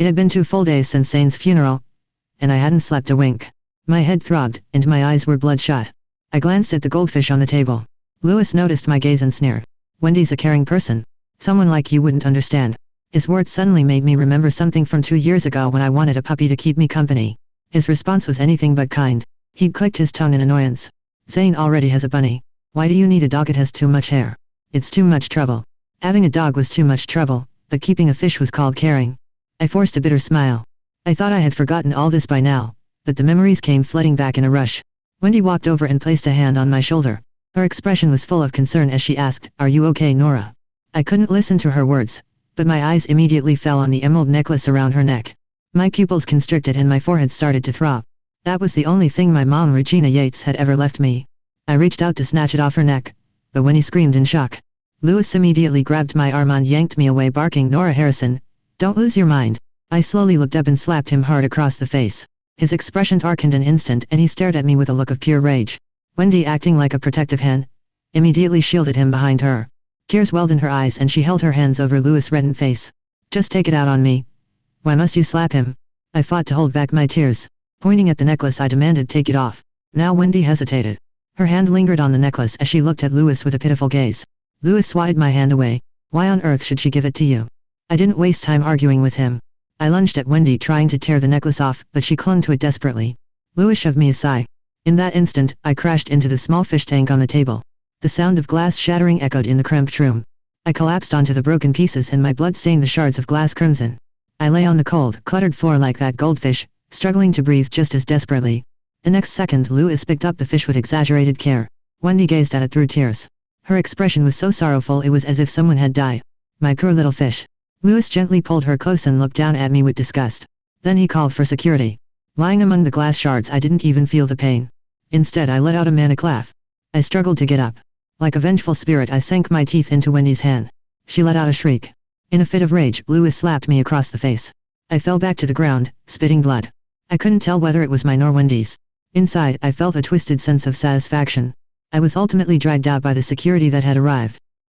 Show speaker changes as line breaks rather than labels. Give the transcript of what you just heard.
It had been 2 full days since Zane's funeral, and I hadn't slept a wink. My head throbbed, and my eyes were bloodshot. I glanced at the goldfish on the table. Louis noticed my gaze and sneered. Wendy's a caring person. Someone like you wouldn't understand. His words suddenly made me remember something from 2 years ago when I wanted a puppy to keep me company. His response was anything but kind. He'd clicked his tongue in annoyance. Zane already has a bunny. Why do you need a dog? It has too much hair. It's too much trouble. Having a dog was too much trouble, but keeping a fish was called caring. I forced a bitter smile. I thought I had forgotten all this by now, but the memories came flooding back in a rush. Wendy walked over and placed a hand on my shoulder. Her expression was full of concern as she asked, "Are you okay, Nora?" I couldn't listen to her words, but my eyes immediately fell on the emerald necklace around her neck. My pupils constricted and my forehead started to throb. That was the only thing my mom, Regina Yates, had ever left me. I reached out to snatch it off her neck, but Wendy screamed in shock. Louis immediately grabbed my arm and yanked me away, barking, "Nora Harrison, don't lose your mind." I slowly looked up and slapped him hard across the face. His expression darkened an instant and he stared at me with a look of pure rage. Wendy, acting like a protective hen, immediately shielded him behind her. Tears welled in her eyes and she held her hands over Louis' reddened face. "Just take it out on me. Why must you slap him?" I fought to hold back my tears. Pointing at the necklace, I demanded, "Take it off." Now Wendy hesitated. Her hand lingered on the necklace as she looked at Louis with a pitiful gaze. Louis swatted my hand away. "Why on earth should she give it to you?" I didn't waste time arguing with him. I lunged at Wendy, trying to tear the necklace off, but she clung to it desperately. Louis shoved me aside. In that instant, I crashed into the small fish tank on the table. The sound of glass shattering echoed in the cramped room. I collapsed onto the broken pieces and my blood stained the shards of glass crimson. I lay on the cold, cluttered floor like that goldfish, struggling to breathe just as desperately. The next second, Louis picked up the fish with exaggerated care. Wendy gazed at it through tears. Her expression was so sorrowful it was as if someone had died. "My poor little fish." Louis gently pulled her close and looked down at me with disgust. Then he called for security. Lying among the glass shards, I didn't even feel the pain. Instead, I let out a manic laugh. I struggled to get up. Like a vengeful spirit, I sank my teeth into Wendy's hand. She let out a shriek. In a fit of rage, Louis slapped me across the face. I fell back to the ground, spitting blood. I couldn't tell whether it was mine or Wendy's. Inside, I felt a twisted sense of satisfaction. I was ultimately dragged out by the security that had arrived.